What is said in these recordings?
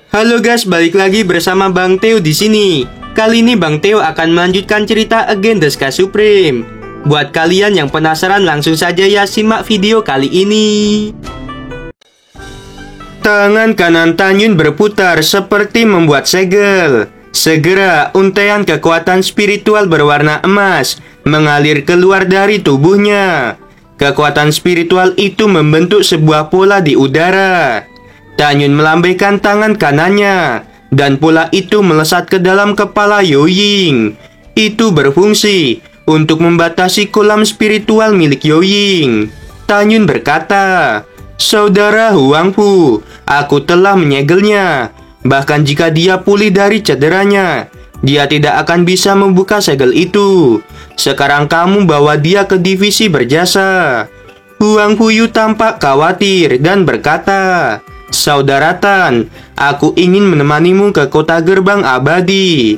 Halo guys, balik lagi bersama Bang Theo di sini. Kali ini Bang Theo akan melanjutkan cerita Against the Sky Supreme. Buat kalian yang penasaran, langsung saja ya simak video kali ini. Tangan kanan Tanyun berputar seperti membuat segel. Segera untaian kekuatan spiritual berwarna emas mengalir keluar dari tubuhnya. Kekuatan spiritual itu membentuk sebuah pola di udara. Tanyun melambaikan tangan kanannya, dan pola itu melesat ke dalam kepala Yoying. Itu berfungsi untuk membatasi kolam spiritual milik Yoying. Tanyun berkata, "Saudara Huangfu, aku telah menyegelnya. Bahkan jika dia pulih dari cederanya, dia tidak akan bisa membuka segel itu. Sekarang kamu bawa dia ke divisi berjasa." Huangfu Yu tampak khawatir dan berkata, "Saudara Tan, aku ingin menemanimu ke kota gerbang abadi."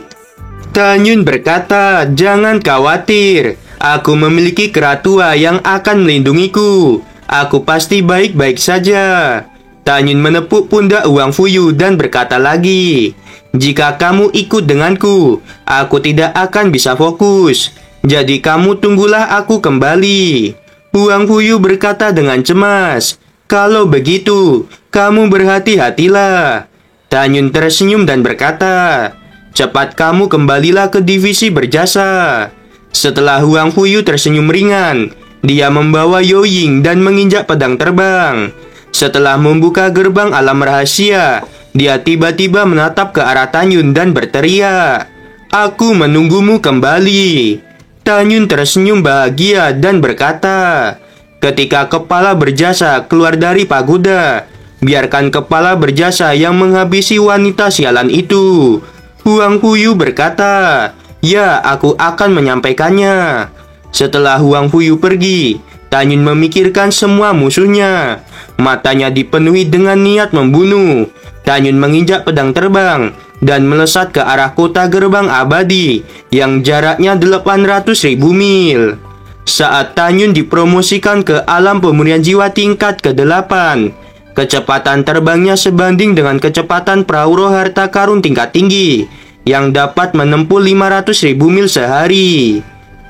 Tanyun berkata, "Jangan khawatir, aku memiliki keratua yang akan melindungiku. Aku pasti baik-baik saja." Tanyun menepuk pundak Huangfu Yu dan berkata lagi, "Jika kamu ikut denganku, aku tidak akan bisa fokus. Jadi kamu tunggulah aku kembali." Huangfu Yu berkata dengan cemas, "Kalau begitu, kamu berhati-hatilah." Tanyun tersenyum dan berkata, "Cepat kamu kembalilah ke divisi berjasa." Setelah Huangfu Yu tersenyum ringan, dia membawa Yoying dan menginjak pedang terbang. Setelah membuka gerbang alam rahasia, dia tiba-tiba menatap ke arah Tanyun dan berteriak, "Aku menunggumu kembali." Tanyun tersenyum bahagia dan berkata, "Ketika kepala berjasa keluar dari pagoda, biarkan kepala berjasa yang menghabisi wanita sialan itu." Huangfu Yu berkata, "Ya, aku akan menyampaikannya." Setelah Huangfu Yu pergi, Tanyun memikirkan semua musuhnya. Matanya dipenuhi dengan niat membunuh. Tanyun menginjak pedang terbang dan melesat ke arah kota gerbang abadi yang jaraknya 800.000 mil. Saat Tanyun dipromosikan ke alam pemurnian jiwa tingkat ke-8, kecepatan terbangnya sebanding dengan kecepatan perahu roh harta karun tingkat tinggi yang dapat menempuh 500.000 mil sehari.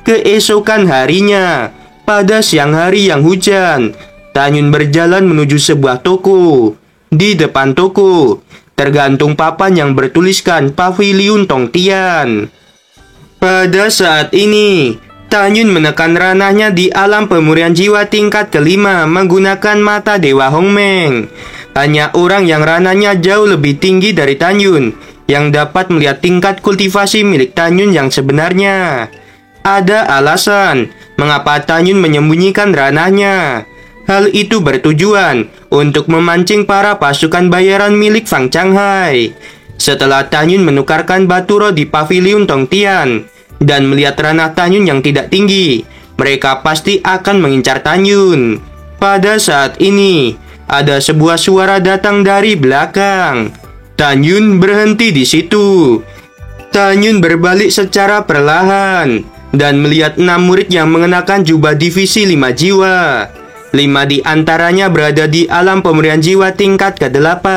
Keesokan harinya, pada siang hari yang hujan, Tanyun berjalan menuju sebuah toko. Di depan toko tergantung papan yang bertuliskan Paviliun Tongtian. Pada saat ini, Tanyun menekan ranahnya di alam pemurnian jiwa tingkat ke-5 menggunakan mata Dewa Hongmeng. Hanya orang yang ranahnya jauh lebih tinggi dari Tanyun yang dapat melihat tingkat kultivasi milik Tanyun yang sebenarnya. Ada alasan mengapa Tanyun menyembunyikan ranahnya. Hal itu bertujuan untuk memancing para pasukan bayaran milik Fang Changhai. Setelah Tanyun menukarkan batu roh di Paviliun Tongtian dan melihat ranah Tanyun yang tidak tinggi, mereka pasti akan mengincar Tanyun. Pada saat ini, ada sebuah suara datang dari belakang. Tanyun berhenti di situ. Tanyun berbalik secara perlahan dan melihat 6 murid yang mengenakan jubah divisi 5 jiwa. 5 di antaranya berada di alam pemurnian jiwa tingkat ke-8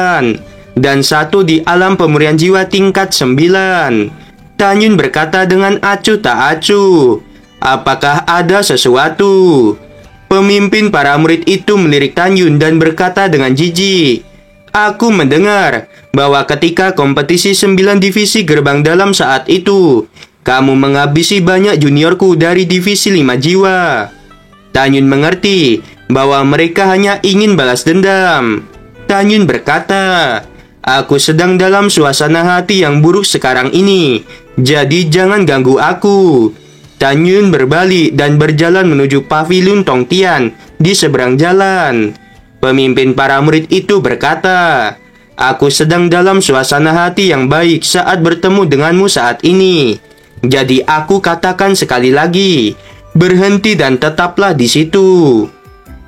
dan 1 di alam pemurnian jiwa tingkat 9. Tanyun berkata dengan acuh tak acuh, "Apakah ada sesuatu?" Pemimpin para murid itu melirik Tanyun dan berkata dengan jijik, "Aku mendengar bahwa ketika kompetisi 9 divisi gerbang dalam saat itu, kamu menghabisi banyak juniorku dari divisi 5 jiwa." Tanyun mengerti bahwa mereka hanya ingin balas dendam. Tanyun berkata, "Aku sedang dalam suasana hati yang buruk sekarang ini, jadi jangan ganggu aku." Tanyun berbalik dan berjalan menuju Paviliun Tongtian di seberang jalan. Pemimpin para murid itu berkata, "Aku sedang dalam suasana hati yang baik saat bertemu denganmu saat ini. Jadi aku katakan sekali lagi, berhenti dan tetaplah di situ."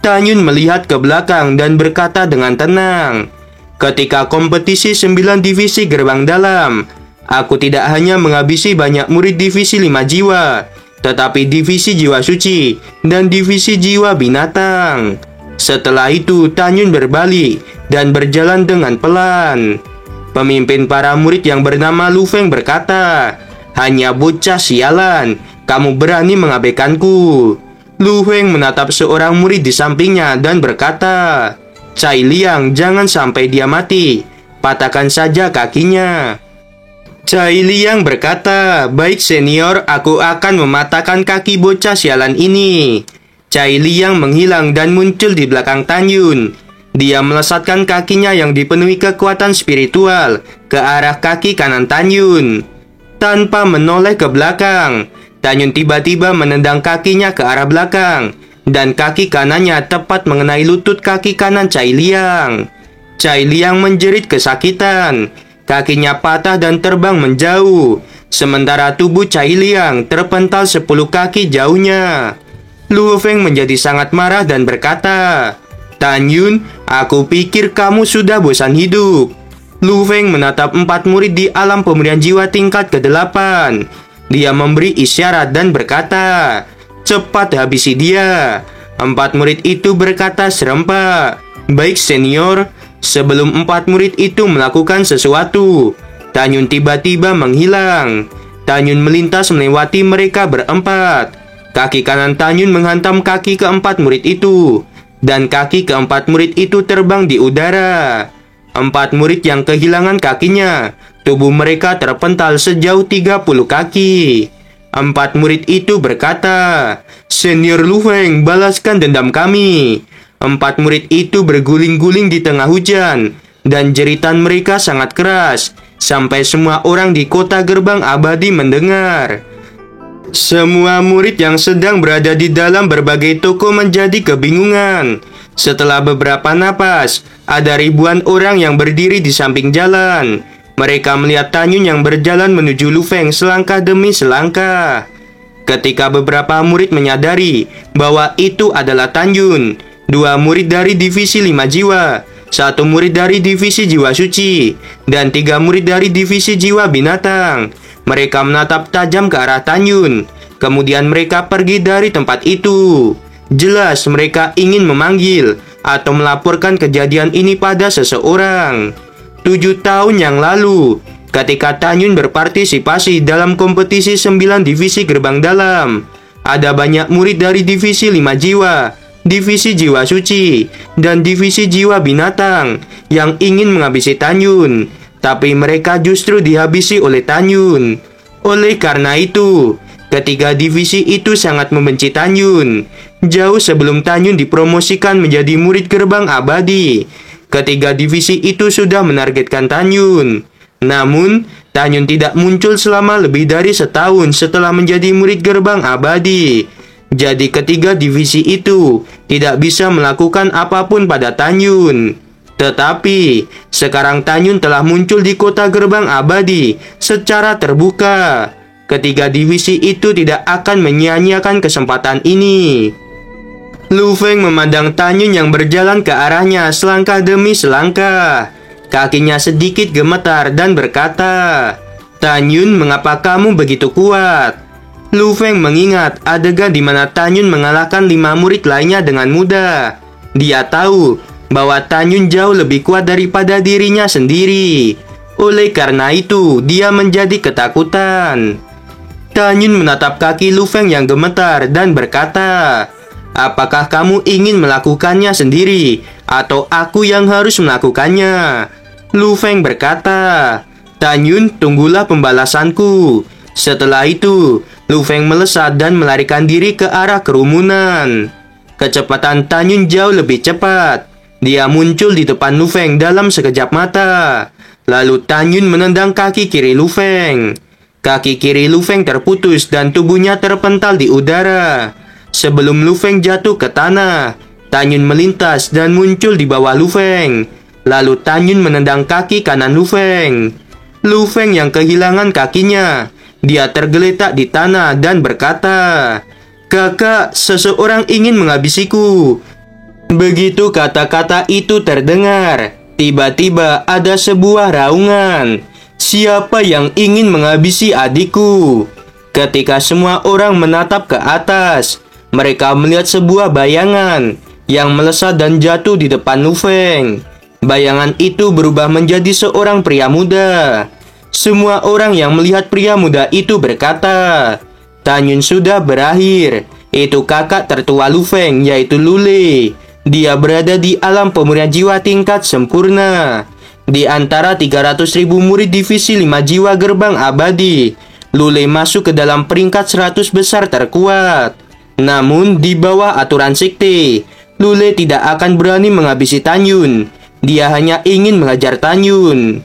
Tanyun melihat ke belakang dan berkata dengan tenang, "Ketika kompetisi 9 divisi gerbang dalam, aku tidak hanya menghabisi banyak murid divisi 5 jiwa, tetapi divisi jiwa suci dan divisi jiwa binatang." Setelah itu Tanyun berbalik dan berjalan dengan pelan. Pemimpin para murid yang bernama Lu Feng berkata, "Hanya bocah sialan, kamu berani mengabaikanku." Lu Feng menatap seorang murid di sampingnya dan berkata, "Cai Liang, jangan sampai dia mati. Patahkan saja kakinya." Cai Liang berkata, "Baik senior, aku akan mematahkan kaki bocah sialan ini." Cai Liang menghilang dan muncul di belakang Tan Yun. Dia melesatkan kakinya yang dipenuhi kekuatan spiritual ke arah kaki kanan Tan Yun. Tanpa menoleh ke belakang, Tan Yun tiba-tiba menendang kakinya ke arah belakang, dan kaki kanannya tepat mengenai lutut kaki kanan Cai Liang. Cai Liang menjerit kesakitan. Kakinya patah dan terbang menjauh, sementara tubuh Cai Liang terpental 10 kaki jauhnya. Lu Feng menjadi sangat marah dan berkata, "Tan Yun, aku pikir kamu sudah bosan hidup." Lu Feng menatap 4 murid di alam pemberian jiwa tingkat ke-8. Dia memberi isyarat dan berkata, "Cepat habisi dia." 4 murid itu berkata serempak, "Baik senior." Sebelum 4 murid itu melakukan sesuatu, Tan Yun tiba-tiba menghilang. Tan Yun melintas melewati mereka berempat. Kaki kanan Tan Yun menghantam kaki keempat murid itu, dan kaki keempat murid itu terbang di udara. 4 murid yang kehilangan kakinya, tubuh mereka terpental sejauh 30 kaki. 4 murid itu berkata, "Senior Lu Feng, balaskan dendam kami." 4 murid itu berguling-guling di tengah hujan, dan jeritan mereka sangat keras, sampai semua orang di kota gerbang abadi mendengar. Semua murid yang sedang berada di dalam berbagai toko menjadi kebingungan. Setelah beberapa napas, ada ribuan orang yang berdiri di samping jalan. Mereka melihat Tan Yun yang berjalan menuju Lu Feng selangkah demi selangkah. Ketika beberapa murid menyadari bahwa itu adalah Tan Yun, 2 murid dari divisi 5 jiwa, 1 murid dari divisi jiwa suci, dan 3 murid dari divisi jiwa binatang, mereka menatap tajam ke arah Tan Yun. Kemudian mereka pergi dari tempat itu. Jelas mereka ingin memanggil atau melaporkan kejadian ini pada seseorang. 7 tahun yang lalu, ketika Tan Yun berpartisipasi dalam kompetisi 9 divisi gerbang dalam, ada banyak murid dari divisi 5 jiwa, divisi jiwa suci, dan divisi jiwa binatang yang ingin menghabisi Tan Yun. Tapi mereka justru dihabisi oleh Tan Yun. Oleh karena itu, ketiga divisi itu sangat membenci Tan Yun. Jauh sebelum Tan Yun dipromosikan menjadi murid gerbang abadi, ketiga divisi itu sudah menargetkan Tan Yun. Namun, Tan Yun tidak muncul selama lebih dari setahun setelah menjadi murid gerbang abadi. Jadi ketiga divisi itu tidak bisa melakukan apapun pada Tan Yun. Tetapi, sekarang Tan Yun telah muncul di kota gerbang abadi secara terbuka. Ketiga divisi itu tidak akan menyia-nyiakan kesempatan ini. Lu Feng memandang Tan Yun yang berjalan ke arahnya selangkah demi selangkah. Kakinya sedikit gemetar dan berkata, "Tan Yun, mengapa kamu begitu kuat?" Lu Feng mengingat adegan di mana Tan Yun mengalahkan 5 murid lainnya dengan mudah. Dia tahu bahwa Tan Yun jauh lebih kuat daripada dirinya sendiri. Oleh karena itu, dia menjadi ketakutan. Tan Yun menatap kaki Lu Feng yang gemetar dan berkata, "Apakah kamu ingin melakukannya sendiri, atau aku yang harus melakukannya?" Lu Feng berkata, "Tan Yun, tunggulah pembalasanku." Setelah itu, Lu Feng melesat dan melarikan diri ke arah kerumunan. Kecepatan Tan Yun jauh lebih cepat. Dia muncul di depan Lu Feng dalam sekejap mata. Lalu Tan Yun menendang kaki kiri Lu Feng. Kaki kiri Lu Feng terputus dan tubuhnya terpental di udara. Sebelum Lu Feng jatuh ke tanah, Tan Yun melintas dan muncul di bawah Lu Feng. Lalu Tan Yun menendang kaki kanan Lu Feng. Lu Feng yang kehilangan kakinya, dia tergeletak di tanah dan berkata, "Kakak, seseorang ingin menghabisiku." Begitu kata-kata itu terdengar, tiba-tiba ada sebuah raungan. "Siapa yang ingin menghabisi adikku?" Ketika semua orang menatap ke atas, mereka melihat sebuah bayangan yang melesat dan jatuh di depan Lu Feng. Bayangan itu berubah menjadi seorang pria muda. Semua orang yang melihat pria muda itu berkata, Tanyun sudah berakhir. Itu kakak tertua Lu Feng, yaitu Lule. Dia berada di alam pemurnian jiwa tingkat sempurna. Di antara 300.000 murid divisi 5 jiwa gerbang abadi, Lule masuk ke dalam peringkat 100 besar terkuat. Namun di bawah aturan sekte, Lule tidak akan berani menghabisi Tanyun. Dia hanya ingin mengajar Tanyun.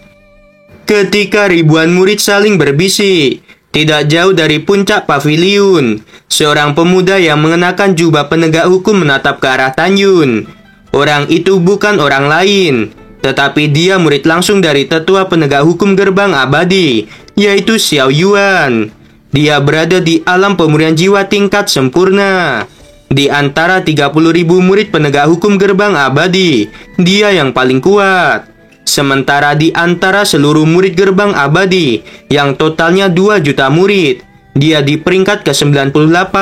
Ketika ribuan murid saling berbisik, tidak jauh dari puncak paviliun, seorang pemuda yang mengenakan jubah penegak hukum menatap ke arah Tanyun. Orang itu bukan orang lain, tetapi dia murid langsung dari tetua penegak hukum gerbang abadi, yaitu Xiao Yuan. Dia berada di alam pemurnian jiwa tingkat sempurna. Di antara 30.000 murid penegak hukum gerbang abadi, dia yang paling kuat. Sementara di antara seluruh murid gerbang abadi, yang totalnya 2 juta murid, dia di peringkat ke-98.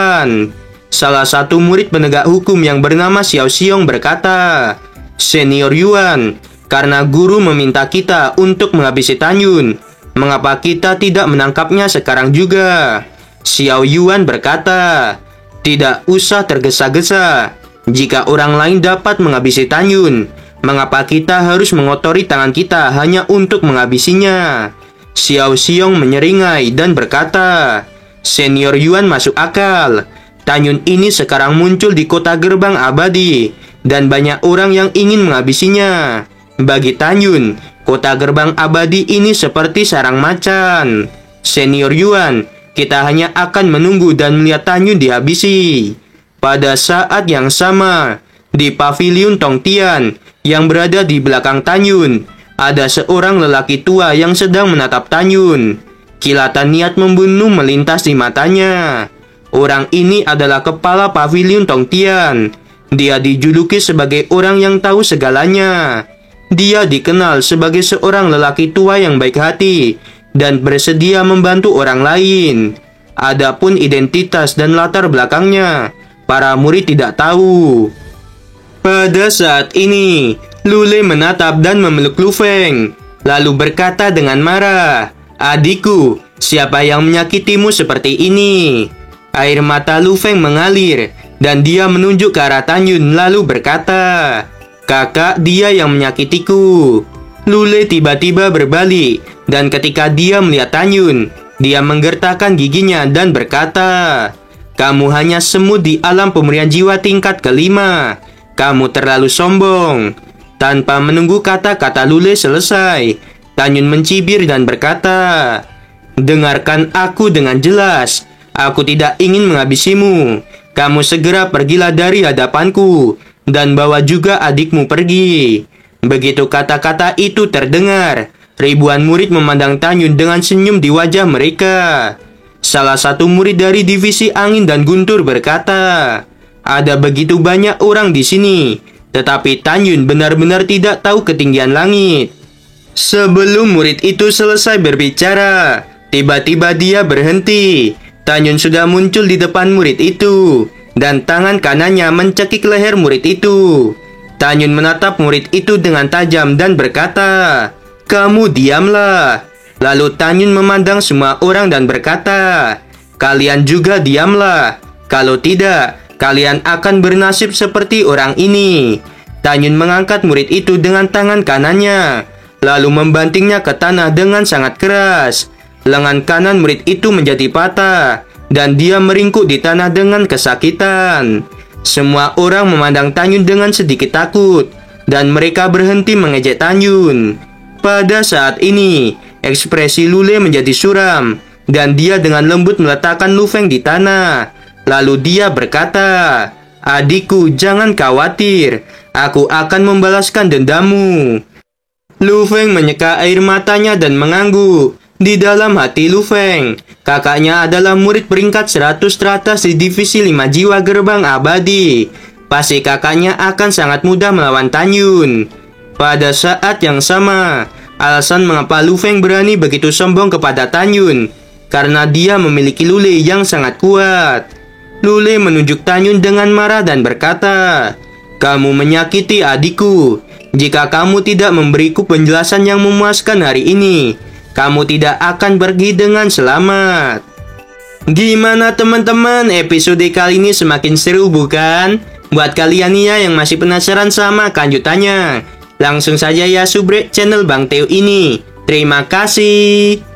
Salah satu murid penegak hukum yang bernama Xiao Xiong berkata, Senior Yuan, karena guru meminta kita untuk menghabisi Tanyun, mengapa kita tidak menangkapnya sekarang juga? Xiao Yuan berkata, tidak usah tergesa-gesa. Jika orang lain dapat menghabisi Tanyun, mengapa kita harus mengotori tangan kita hanya untuk menghabisinya? Xiao Xiong menyeringai dan berkata, Senior Yuan masuk akal. Tanyun ini sekarang muncul di kota gerbang abadi, dan banyak orang yang ingin menghabisinya. Bagi Tanyun, kota gerbang abadi ini seperti sarang macan. Senior Yuan, kita hanya akan menunggu dan melihat Tanyun dihabisi. Pada saat yang sama, di paviliun Tongtian yang berada di belakang Tanyun, ada seorang lelaki tua yang sedang menatap Tanyun. Kilatan niat membunuh melintas di matanya. Orang ini adalah kepala paviliun Tongtian. Dia dijuluki sebagai orang yang tahu segalanya. Dia dikenal sebagai seorang lelaki tua yang baik hati dan bersedia membantu orang lain. Adapun identitas dan latar belakangnya, para murid tidak tahu. Pada saat ini, Lule menatap dan memeluk Lu Feng, lalu berkata dengan marah, Adikku, siapa yang menyakitimu seperti ini? Air mata Lu Feng mengalir, dan dia menunjuk ke arah Tanyun lalu berkata, Kakak, dia yang menyakitiku. Lule tiba-tiba berbalik, dan ketika dia melihat Tanyun, dia menggertakkan giginya dan berkata, Kamu hanya semut di alam pemurnian jiwa tingkat ke-5. Kamu terlalu sombong. Tanpa menunggu kata-kata Lule selesai, Tanyun mencibir dan berkata, Dengarkan aku dengan jelas. Aku tidak ingin menghabisimu. Kamu segera pergilah dari hadapanku, dan bawa juga adikmu pergi. Begitu kata-kata itu terdengar, ribuan murid memandang Tanyun dengan senyum di wajah mereka. Salah satu murid dari divisi angin dan guntur berkata, Ada begitu banyak orang di sini, tetapi Tanyun benar-benar tidak tahu ketinggian langit. Sebelum murid itu selesai berbicara, tiba-tiba dia berhenti. Tanyun sudah muncul di depan murid itu, dan tangan kanannya mencekik leher murid itu. Tanyun menatap murid itu dengan tajam dan berkata, Kamu diamlah. Lalu Tanyun memandang semua orang dan berkata, Kalian juga diamlah. Kalau tidak, kalian akan bernasib seperti orang ini. Tanyun mengangkat murid itu dengan tangan kanannya, lalu membantingnya ke tanah dengan sangat keras. Lengan kanan murid itu menjadi patah, dan dia meringkuk di tanah dengan kesakitan. Semua orang memandang Tanyun dengan sedikit takut, dan mereka berhenti mengejek Tanyun. Pada saat ini, ekspresi Lule menjadi suram, dan dia dengan lembut meletakkan Lu Feng di tanah. Lalu dia berkata, Adikku, jangan khawatir. Aku akan membalaskan dendamu. Lu Feng menyeka air matanya dan mengangguk. Di dalam hati Lu Feng, kakaknya adalah murid peringkat 100 teratas di divisi 5 jiwa gerbang abadi. Pasti kakaknya akan sangat mudah melawan Tanyun. Pada saat yang sama, alasan mengapa Lu Feng berani begitu sombong kepada Tanyun, karena dia memiliki Lule yang sangat kuat. Lule menunjuk Tanyun dengan marah dan berkata, Kamu menyakiti adikku. Jika kamu tidak memberiku penjelasan yang memuaskan hari ini, kamu tidak akan pergi dengan selamat. Gimana teman-teman, episode kali ini semakin seru bukan? Buat kalian nih ya yang masih penasaran sama kelanjutannya, langsung saja ya subrek channel Bang Teo ini. Terima kasih.